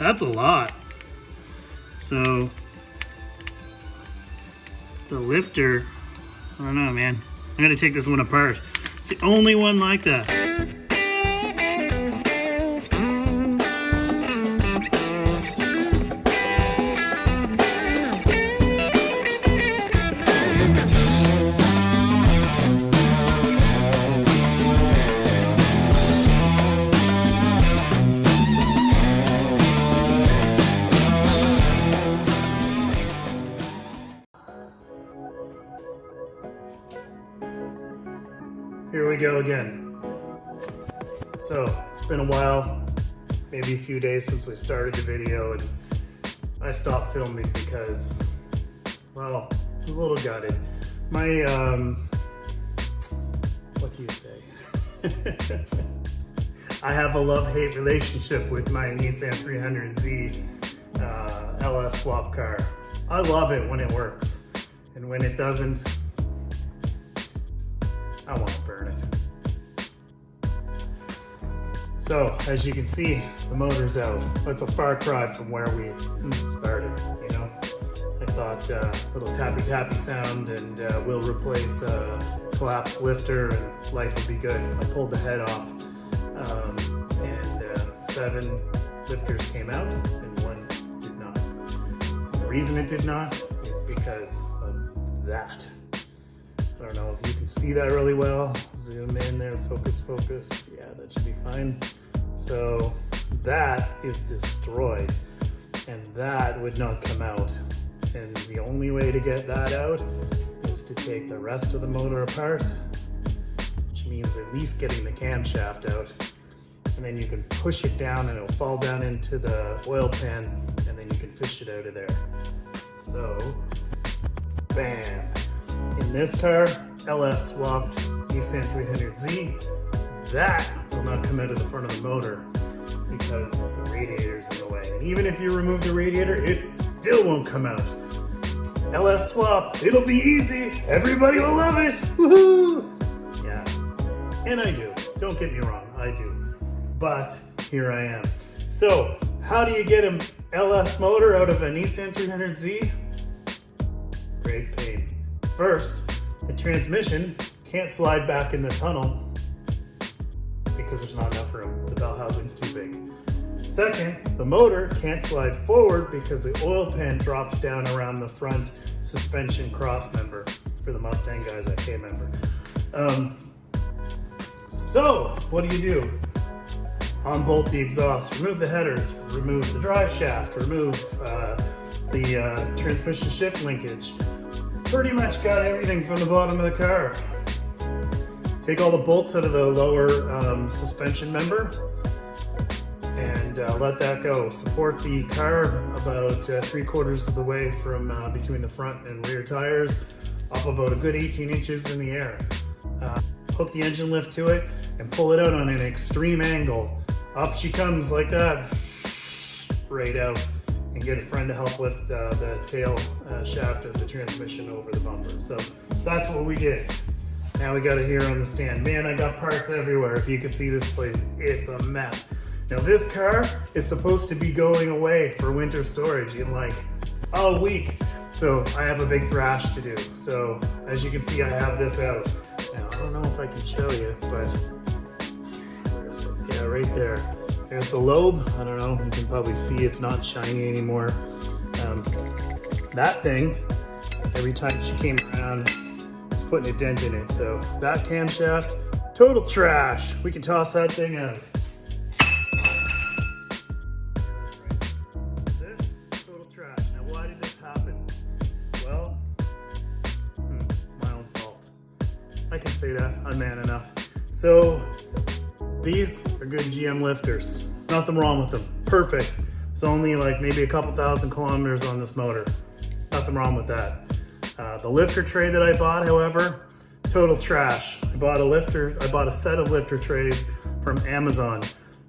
That's a lot. So the lifter, I don't know, man. I'm gonna take this one apart. It's the only one like that. Here we go again. So it's been a while, maybe a few days since I started the video, and I stopped filming because, well, I was a little gutted. My, what do you say? I have a love-hate relationship with my Nissan 300Z LS swap car. I love it when it works, and when it doesn't, I want to burn it. So, as you can see, the motor's out. That's a far cry from where we started, you know? I thought a little tappy sound and we'll replace a collapsed lifter and life will be good. I pulled the head off and 7 lifters came out and 1 did not. The reason it did not is because of that. I don't know if you can see that really well. Zoom in there, focus. Yeah, that should be fine. So that is destroyed and that would not come out. And the only way to get that out is to take the rest of the motor apart, which means at least getting the camshaft out. And then you can push it down and it'll fall down into the oil pan and then you can fish it out of there. So, bam. In this car, LS swapped Nissan 300Z, that will not come out of the front of the motor because the radiator's in the way. And even if you remove the radiator, it still won't come out. LS swap, it'll be easy, everybody will love it, woohoo! Yeah, and I do, don't get me wrong, I do. But here I am. So, how do you get an LS motor out of a Nissan 300Z? Great pain. First, the transmission can't slide back in the tunnel because there's not enough room. The bell housing's too big. Second, the motor can't slide forward because the oil pan drops down around the front suspension cross member. For the Mustang guys, that K member. So, what do? Unbolt the exhaust, remove the headers, remove the drive shaft, remove the transmission shift linkage. Pretty much got everything from the bottom of the car. Take all the bolts out of the lower suspension member and let that go. Support the car about 3/4 of the way from between the front and rear tires, up about a good 18 inches in the air. Hook the engine lift to it and pull it out on an extreme angle. Up she comes like that, right out. And get a friend to help lift the tail shaft of the transmission over the bumper. So that's what we did. Now we got it here on the stand. Man, I got parts everywhere. If you can see this place, it's a mess. Now this car is supposed to be going away for winter storage in like a week. So I have a big thrash to do. So as you can see, I have this out. Now I don't know if I can show you, but yeah, right there. There's the lobe. I don't know, you can probably see it's not shiny anymore. That thing, every time she came around, was putting a dent in it. So that camshaft, total trash. We can toss that thing out. This, total trash. Now why did this happen? Well, it's my own fault. I can say that, I'm man enough. So, these are good GM lifters. Nothing wrong with them. Perfect. It's only like maybe a couple thousand kilometers on this motor. Nothing wrong with that. The lifter tray that I bought, however, total trash. I bought a set of lifter trays from Amazon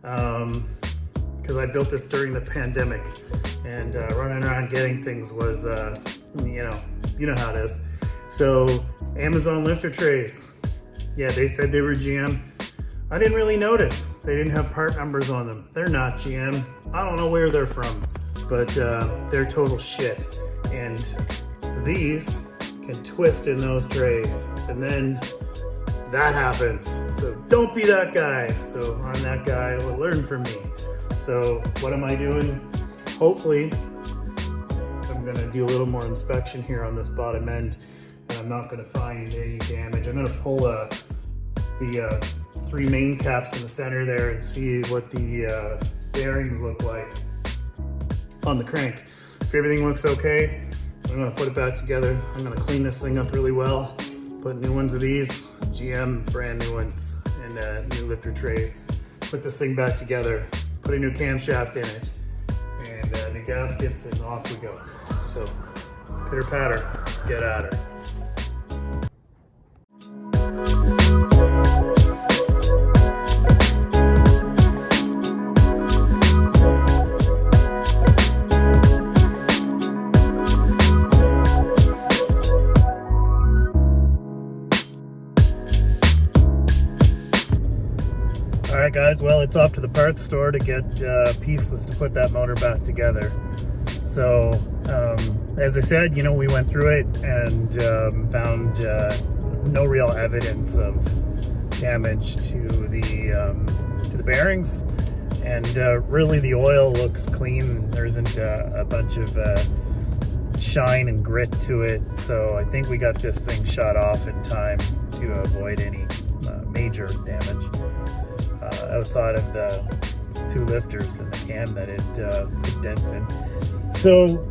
because I built this during the pandemic and running around getting things was, you know how it is. So Amazon lifter trays. Yeah, they said they were GM. I didn't really notice. They didn't have part numbers on them. They're not GM. I don't know where they're from, but they're total shit. And these can twist in those trays, and then that happens. So don't be that guy. So I'm that guy. Will learn from me. So what am I doing? Hopefully, I'm gonna do a little more inspection here on this bottom end, and I'm not gonna find any damage. I'm gonna pull the 3 main caps in the center there and see what the bearings look like on the crank. If everything looks okay, I'm gonna put it back together. I'm gonna clean this thing up really well, put new ones of these, GM brand new ones, and new lifter trays. Put this thing back together, put a new camshaft in it, and new gaskets, and off we go. So, pitter patter, get at her. Alright guys, well, it's off to the parts store to get pieces to put that motor back together. So, as I said, you know, we went through it and found no real evidence of damage to the bearings, and really the oil looks clean. There isn't a bunch of shine and grit to it, so I think we got this thing shut off in time to avoid any major damage outside of the 2 lifters and the cam that it dents in. So,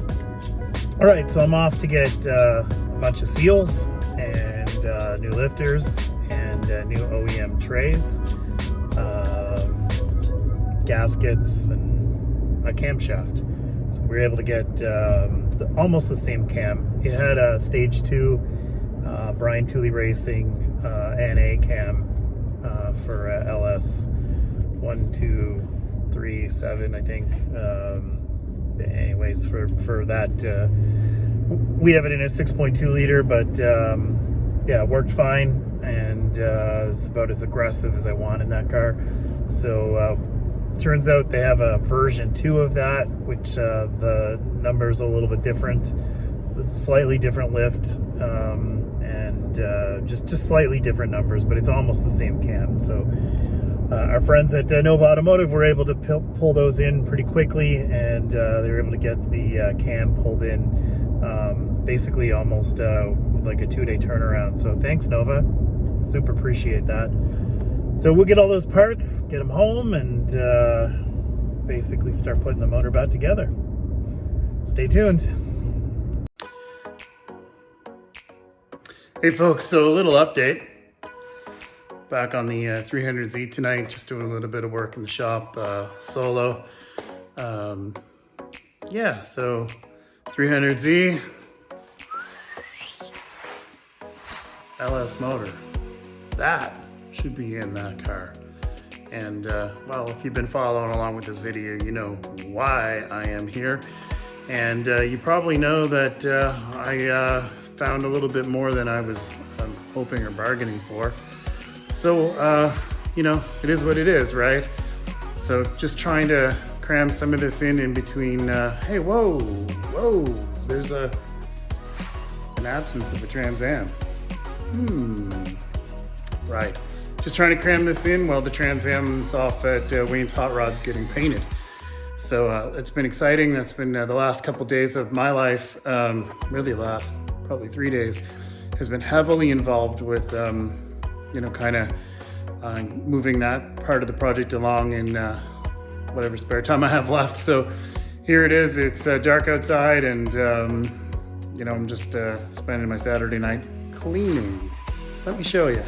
all right, so I'm off to get a bunch of seals and new lifters and new OEM trays, gaskets, and a camshaft. So we were able to get almost the same cam. It had a stage 2 Brian Tooley Racing NA cam for LS 1237, I think. Anyways, for that, we have it in a 6.2 liter, but yeah, it worked fine, and it's about as aggressive as I want in that car. So turns out they have a version 2 of that, which the number is a little bit different, slightly different lift, and just slightly different numbers, but it's almost the same cam. So our friends at Nova Automotive were able to pull those in pretty quickly, and they were able to get the cam pulled in basically almost with like a 2-day turnaround. So thanks, Nova. Super appreciate that. So we'll get all those parts, get them home, and basically start putting the motor back together. Stay tuned. Hey folks, so a little update. Back on the 300Z tonight, just doing a little bit of work in the shop, solo. Yeah, so 300Z, LS motor. That should be in that car. And well, if you've been following along with this video, you know why I am here. And you probably know that I found a little bit more than I was hoping or bargaining for. So, you know, it is what it is, right? So just trying to cram some of this in between, hey, whoa, there's an absence of a Trans Am. Right. Just trying to cram this in while the Trans Am's off at Wayne's Hot Rods getting painted. So it's been exciting. That's been the last couple days of my life, really the last probably 3 days, has been heavily involved with you know, kind of moving that part of the project along in whatever spare time I have left. So here it is. It's dark outside, and you know, I'm just spending my Saturday night cleaning. Let me show you.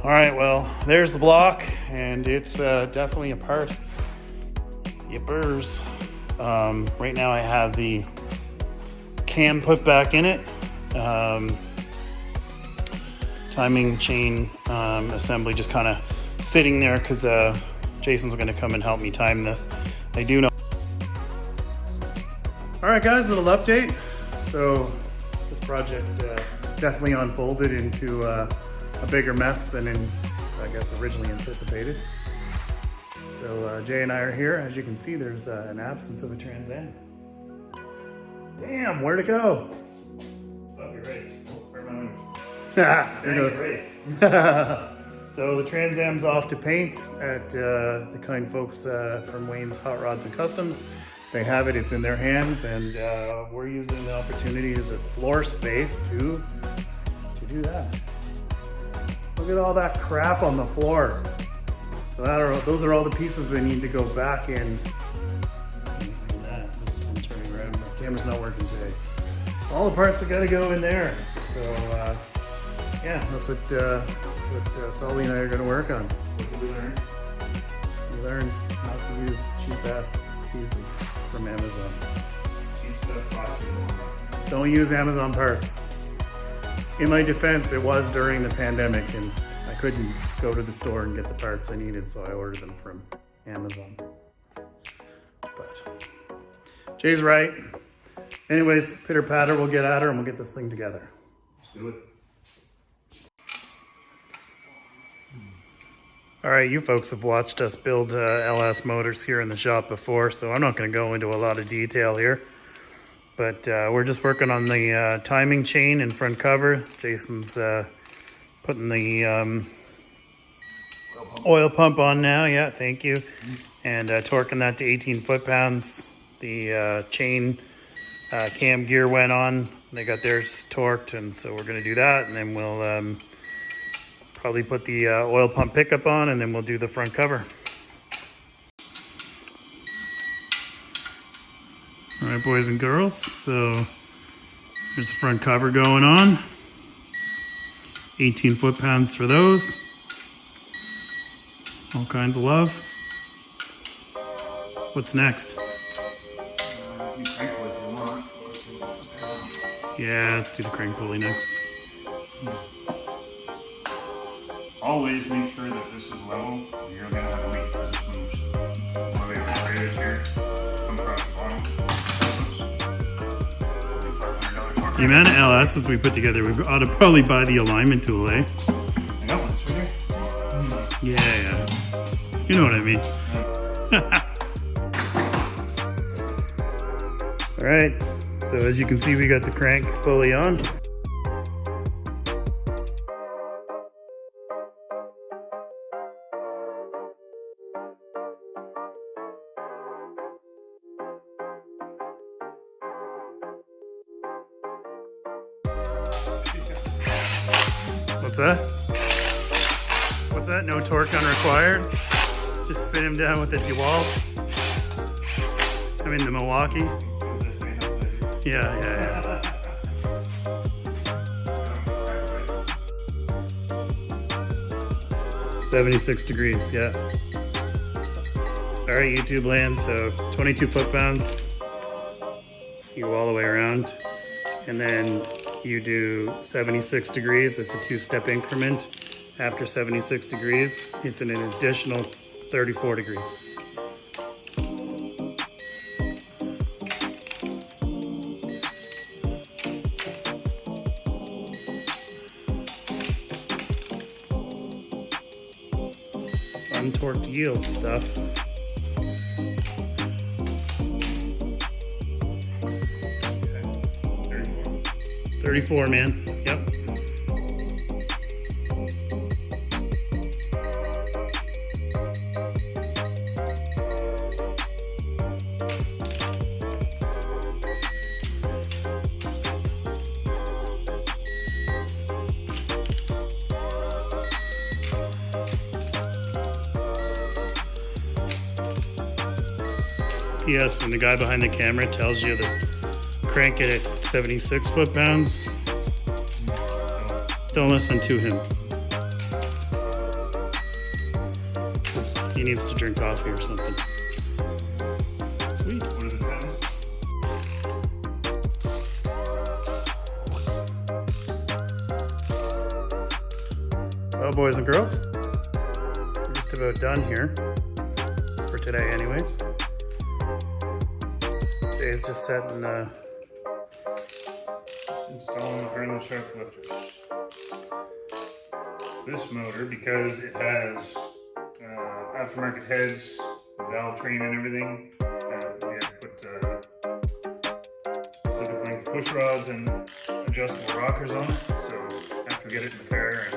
All right, well, there's the block, and it's definitely apart. Yippers. Right now I have the cam put back in it. Timing chain assembly just kind of sitting there because Jason's going to come and help me time this. I do know. All right, guys, little update. So this project definitely unfolded into a bigger mess than I guess originally anticipated. So Jay and I are here. As you can see, there's an absence of a Trans Am. Damn, where'd it go? Oh, you're ready. Where am There it goes. Ready. So the Trans Am's off to paint at the kind folks from Wayne's Hot Rods and Customs. They have it, it's in their hands, and we're using the opportunity of the floor space to do that. Look at all that crap on the floor. So those are all the pieces that need to go back in. This isn't turning around. My camera's not working today. All the parts that gotta go in there. So yeah, that's what Solly and I are gonna work on. What did we learn? We learned not to use cheap ass pieces from Amazon. Cheap stuff costs you. Don't use Amazon parts. In my defense, it was during the pandemic and I couldn't go to the store and get the parts I needed, so I ordered them from Amazon. But Jay's right. Anyways, pitter patter, we'll get at her and we'll get this thing together. Let's do it. All right, you folks have watched us build LS motors here in the shop before, so I'm not going to go into a lot of detail here. But we're just working on the timing chain and front cover. Jason's putting the oil pump on now. Yeah, thank you. And torquing that to 18 foot-pounds. The chain cam gear went on. They got theirs torqued, and so we're going to do that. And then we'll probably put the oil pump pickup on, and then we'll do the front cover. All right, boys and girls, so there's the front cover going on. 18 foot-pounds for those. All kinds of love. What's next? You crank pull if you want. Yeah, let's do the crank pulley next. Always make sure that this is level. You're gonna have a leak as it moves. That's why we have a trailer here. Come across the bottom. $500 The amount of LSs we put together, we ought to probably buy the alignment tool, eh? I got one, it's right here. Yeah. You know what I mean. All right, so as you can see, we got the crank pulley on. What's that? What's that? No torque unrequired? Just spin him down with the DeWalt. I'm in the Milwaukee. Yeah. 76 degrees, yeah. All right, YouTube land, so 22 foot-pounds. You go all the way around. And then you do 76 degrees. It's a 2-step increment. After 76 degrees, it's an additional 34 degrees. Untorqued yield stuff. Okay. 34, man. Yep. Yes, when the guy behind the camera tells you to crank it at 76 foot-pounds, don't listen to him. 'Cause he needs to drink coffee or something. Sweet. What are the pounds? Well, boys and girls, we're just about done here for today anyways. Today's just setting Installing the Harlan Sharp lifters. this motor because it has aftermarket heads, valve train and everything. We had to put specific length push rods and adjustable rockers on it. So after we get it in the car and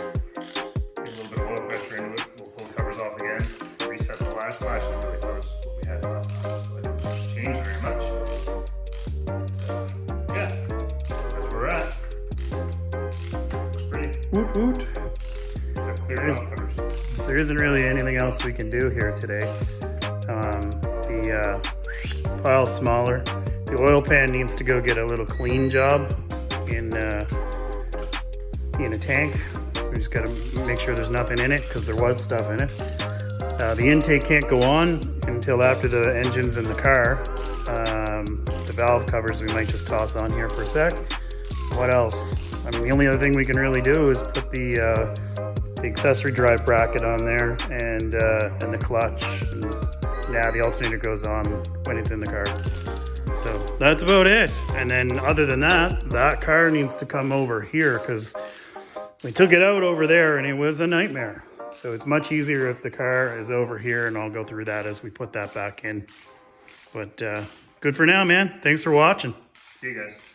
get a little bit of oil pressure into it, we'll pull the covers off again, reset the lash. Lash is really close to what we had last time, so it didn't change very much. Yeah, that's where we're at. Looks pretty. Woot woot. Got clear valve covers. There isn't really anything else we can do here today. The pile's smaller. The oil pan needs to go get a little clean job in a tank. So we just gotta make sure there's nothing in it because there was stuff in it. The intake can't go on until after the engine's in the car. The valve covers we might just toss on here for a sec. What else? I mean, the only other thing we can really do is put the accessory drive bracket on there and the clutch. And, yeah, the alternator goes on when it's in the car. So that's about it. And then other than that, that car needs to come over here because we took it out over there and it was a nightmare. So it's much easier if the car is over here, and I'll go through that as we put that back in. But good for now, man. Thanks for watching. See you guys.